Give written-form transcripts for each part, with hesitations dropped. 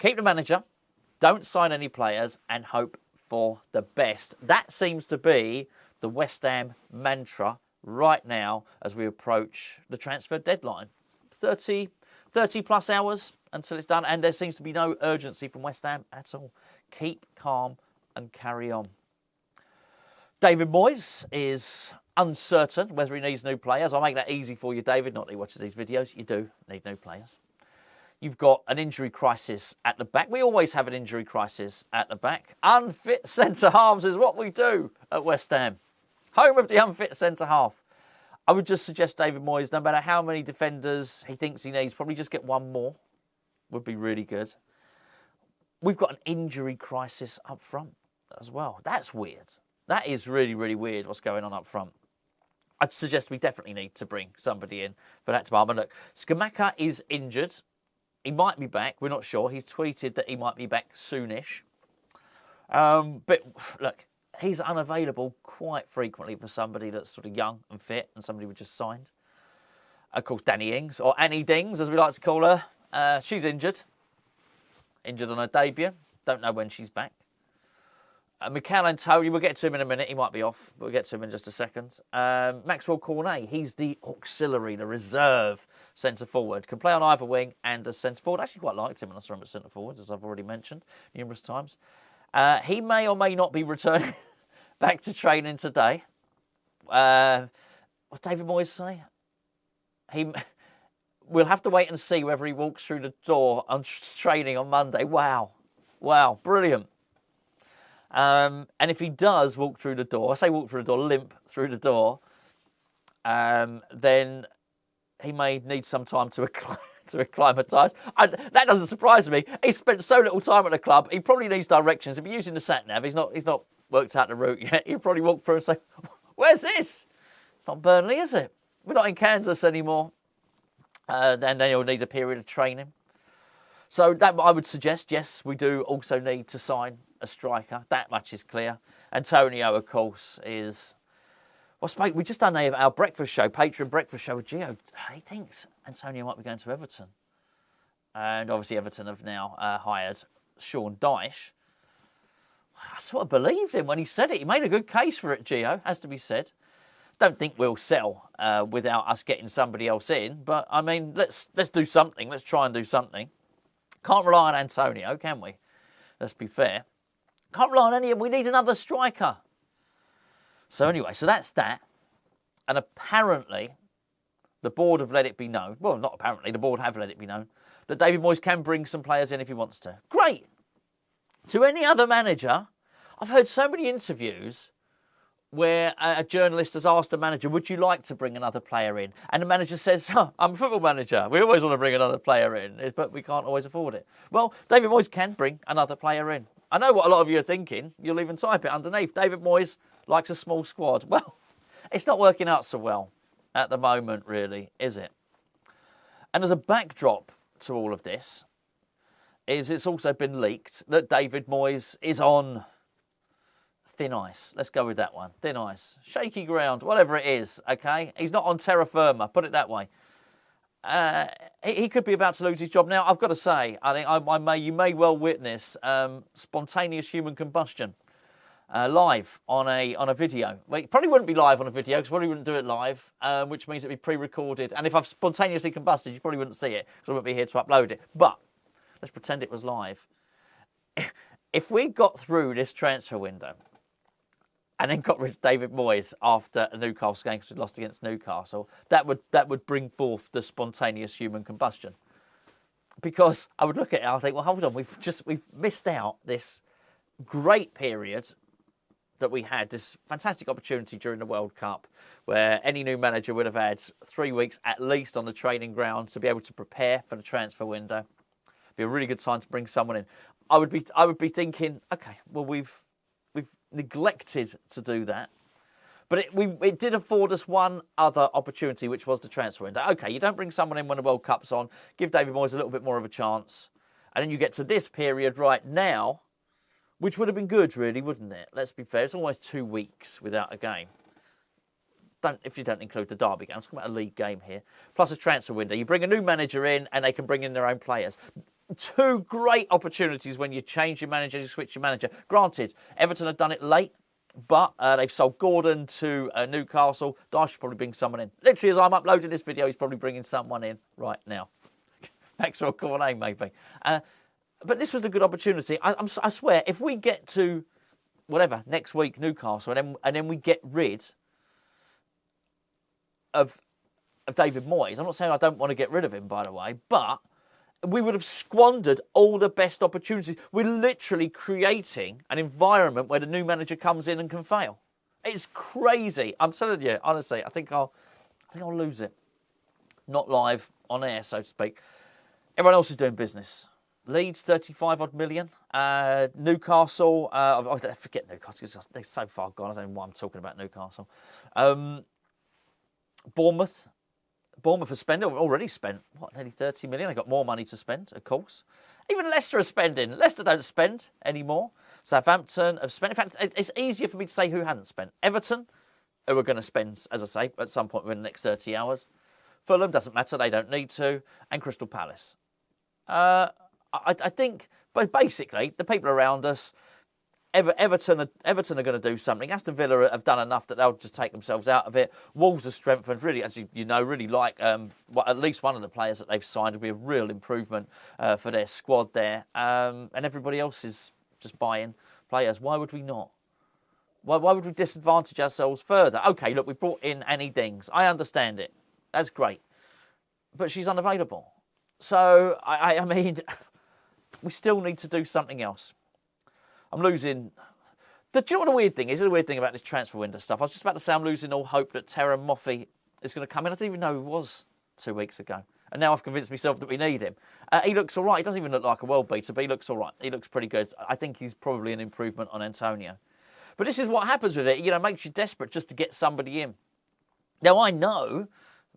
Keep the manager, don't sign any players, and hope for the best. That seems to be the West Ham mantra right now as we approach the transfer deadline. 30 plus hours until it's done, and there seems to be no urgency from West Ham at all. Keep calm and carry on. David Moyes is uncertain whether he needs new players. I'll make that easy for you, David, not that he watches these videos. You do need new players. You've got an injury crisis at the back. We always have an injury crisis at the back. Unfit centre-halves is what we do at West Ham. Home of the unfit centre-half. I would just suggest David Moyes, no matter how many defenders he thinks he needs, probably just get one more. Would be really good. We've got an injury crisis up front as well. That's weird. That is really, really weird what's going on up front. I'd suggest we definitely need to bring somebody in for that department. Look, Skamaka is injured. He might be back. We're not sure. He's tweeted that he might be back soonish. But look, he's unavailable quite frequently for somebody that's sort of young and fit and somebody we just signed. Of course, Danny Ings, or Annie Dings, as we like to call her. She's injured. Injured on her debut. Don't know when she's back. Mikel Antonio, we'll get to him in a minute. He might be off. We'll get to him in just a second. Maxwell Cornet, he's the auxiliary, the reserve centre-forward. Can play on either wing and as centre-forward. I actually quite liked him when I saw him at centre-forward, as I've already mentioned numerous times. He may or may not be returning back to training today. What did David Moyes say? We'll have to wait and see whether he walks through the door on training on Monday. Wow, brilliant. And if he does walk through the door, I say walk through the door, limp through the door, then he may need some time to acclimatise. That doesn't surprise me. He's spent so little time at the club. He probably needs directions. If he's using the sat nav, he's not worked out the route yet. He'll probably walk through and say, "Where's this? It's not Burnley, is it? We're not in Kansas anymore." Then he'll need a period of training. So that I would suggest, yes, we do also need to sign a striker. That much is clear. Antonio, of course, is... we just done our breakfast show, Patreon breakfast show with Gio. He thinks Antonio might be going to Everton. And obviously Everton have now hired Sean Dyche. I sort of believed him when he said it. He made a good case for it, Gio, has to be said. Don't think we'll sell without us getting somebody else in. But, I mean, let's do something. Let's try and do something. Can't rely on Antonio, can we? Let's be fair. Can't rely on any of them. We need another striker. So anyway, so that's that. And apparently, the board have let it be known. Well, not apparently. The board have let it be known that David Moyes can bring some players in if he wants to. Great. To any other manager, I've heard so many interviews where a journalist has asked a manager, would you like to bring another player in? And the manager says, I'm a football manager. We always want to bring another player in, but we can't always afford it. Well, David Moyes can bring another player in. I know what a lot of you are thinking. You'll even type it underneath. David Moyes likes a small squad. Well, it's not working out so well at the moment, really, is it? And as a backdrop to all of this, it's also been leaked that David Moyes is on thin ice. Let's go with that one. Thin ice. Shaky ground. Whatever it is, okay? He's not on terra firma, put it that way. He could be about to lose his job. Now, I've got to say, I think you may well witness spontaneous human combustion live on a video. Well, it probably wouldn't be live on a video because probably wouldn't do it live, which means it'd be pre-recorded. And if I've spontaneously combusted, you probably wouldn't see it because I wouldn't be here to upload it. But let's pretend it was live. If we got through this transfer window and then got rid of David Moyes after a Newcastle game because we lost against Newcastle, that would bring forth the spontaneous human combustion. Because I would look at it and I think, well, hold on, we've missed out this great period that we had, this fantastic opportunity during the World Cup where any new manager would have had 3 weeks at least on the training ground to be able to prepare for the transfer window. It'd be a really good time to bring someone in. I would be thinking, okay, well, we've neglected to do that. But it did afford us one other opportunity, which was the transfer window. Okay, you don't bring someone in when the World Cup's on, give David Moyes a little bit more of a chance, and then you get to this period right now, which would have been good, really, wouldn't it? Let's be fair, it's almost 2 weeks without a game. If you don't include the derby game, I'm talking about a league game here. Plus a transfer window. You bring a new manager in and they can bring in their own players. Two great opportunities when you change your manager, you switch your manager. Granted, Everton have done it late, but they've sold Gordon to Newcastle. Dyche should probably bring someone in. Literally, as I'm uploading this video, he's probably bringing someone in right now. Maxwell Cornet, maybe. But this was a good opportunity. I swear, if we get to, whatever, next week, Newcastle, and then we get rid of David Moyes. I'm not saying I don't want to get rid of him, by the way, but we would have squandered all the best opportunities. We're literally creating an environment where the new manager comes in and can fail. It's crazy. I'm telling you, honestly, I think I'll lose it. Not live, on air, so to speak. Everyone else is doing business. Leeds, 35 odd million. Newcastle, I forget Newcastle, they're so far gone. I don't know why I'm talking about Newcastle. Bournemouth has already spent, nearly 30 million. They've got more money to spend, of course. Even Leicester are spending. Leicester don't spend anymore. Southampton have spent. In fact, it's easier for me to say who hadn't spent. Everton, who are going to spend, as I say, at some point within the next 30 hours. Fulham, doesn't matter, they don't need to. And Crystal Palace. I think, but basically, the people around us, Everton are going to do something. Aston Villa have done enough that they'll just take themselves out of it. Wolves are strengthened, really, as you know, really like at least one of the players that they've signed will be a real improvement for their squad there. And everybody else is just buying players. Why would we not? Why would we disadvantage ourselves further? Okay, look, we brought in Annie Dings. I understand it. That's great. But she's unavailable. So, I mean, we still need to do something else. I'm losing. Do you know what the weird thing is? The weird thing about this transfer window stuff. I was just about to say I'm losing all hope that Terran Moffey is going to come in. I didn't even know he was 2 weeks ago. And now I've convinced myself that we need him. He looks all right. He doesn't even look like a world beater, but he looks all right. He looks pretty good. I think he's probably an improvement on Antonio. But this is what happens with it. You know, it makes you desperate just to get somebody in. Now, I know,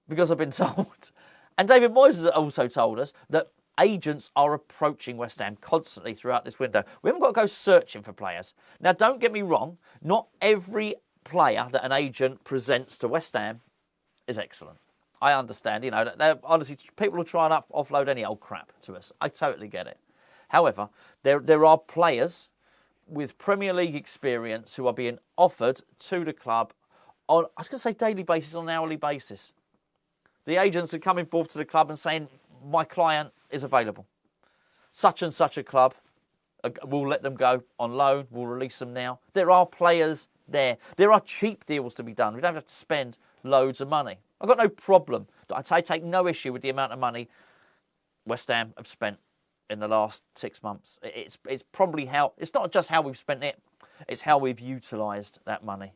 because I've been told, and David Moyes has also told us, that agents are approaching West Ham constantly throughout this window. We haven't got to go searching for players. Now, don't get me wrong. Not every player that an agent presents to West Ham is excellent. I understand. You know, honestly, people will try and offload any old crap to us. I totally get it. However, there are players with Premier League experience who are being offered to the club on, I was going to say daily basis, on an hourly basis. The agents are coming forth to the club and saying, my client is available. Such and such a club, we'll let them go on loan, we'll release them now. There are players there. There are cheap deals to be done. We don't have to spend loads of money. I've got no problem. I take no issue with the amount of money West Ham have spent in the last 6 months. It's probably how, it's not just how we've spent it, it's how we've utilised that money.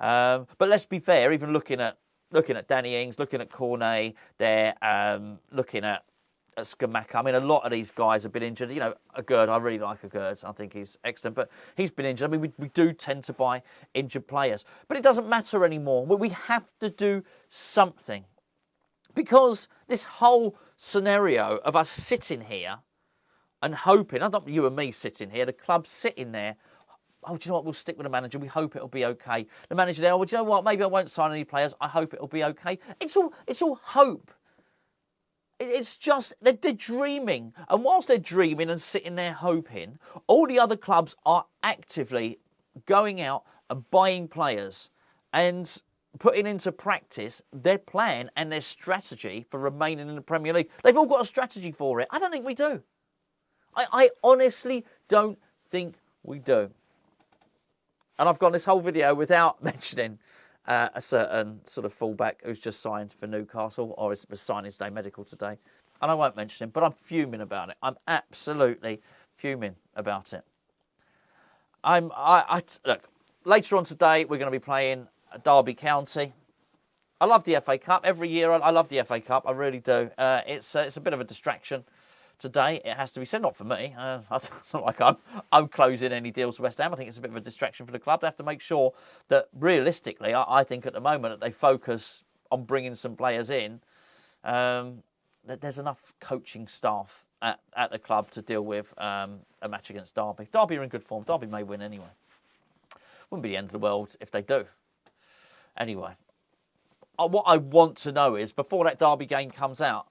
But let's be fair, even looking at Danny Ings, looking at Cornet there, looking at Skamaka. I mean, a lot of these guys have been injured. You know, Agurd, I really like Agurd. I think he's excellent, but he's been injured. I mean, we do tend to buy injured players. But it doesn't matter anymore. We have to do something. Because this whole scenario of us sitting here and hoping, not you and me sitting here, the club sitting there, oh, do you know what, we'll stick with the manager, we hope it'll be okay. The manager there, well, do you know what, maybe I won't sign any players, I hope it'll be okay. It's all hope. It's just, they're dreaming. And whilst they're dreaming and sitting there hoping, all the other clubs are actively going out and buying players and putting into practice their plan and their strategy for remaining in the Premier League. They've all got a strategy for it. I don't think we do. I honestly don't think we do. And I've gone this whole video without mentioning a certain sort of fullback who's just signed for Newcastle, or was signing his day medical today. And I won't mention him, but I'm fuming about it. I'm absolutely fuming about it. Look, later on today, we're going to be playing Derby County. I love the FA Cup. Every year, I love the FA Cup. I really do. It's a bit of a distraction. Today, it has to be said, not for me. It's not like I'm closing any deals with West Ham. I think it's a bit of a distraction for the club. They have to make sure that, realistically, I think at the moment that they focus on bringing some players in, that there's enough coaching staff at the club to deal with a match against Derby. Derby are in good form. Derby may win anyway. Wouldn't be the end of the world if they do. Anyway, what I want to know is, before that Derby game comes out,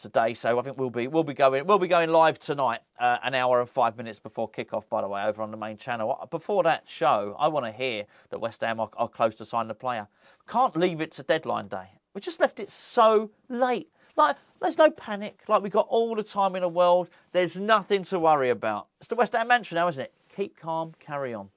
today. So I think we'll be going live tonight, an hour and 5 minutes before kickoff. By the way, over on the main channel. Before that show, I want to hear that West Ham are close to signing the player. Can't leave it to deadline day. We just left it so late. Like, there's no panic. Like, we've got all the time in the world. There's nothing to worry about. It's the West Ham mantra now, isn't it? Keep calm, carry on.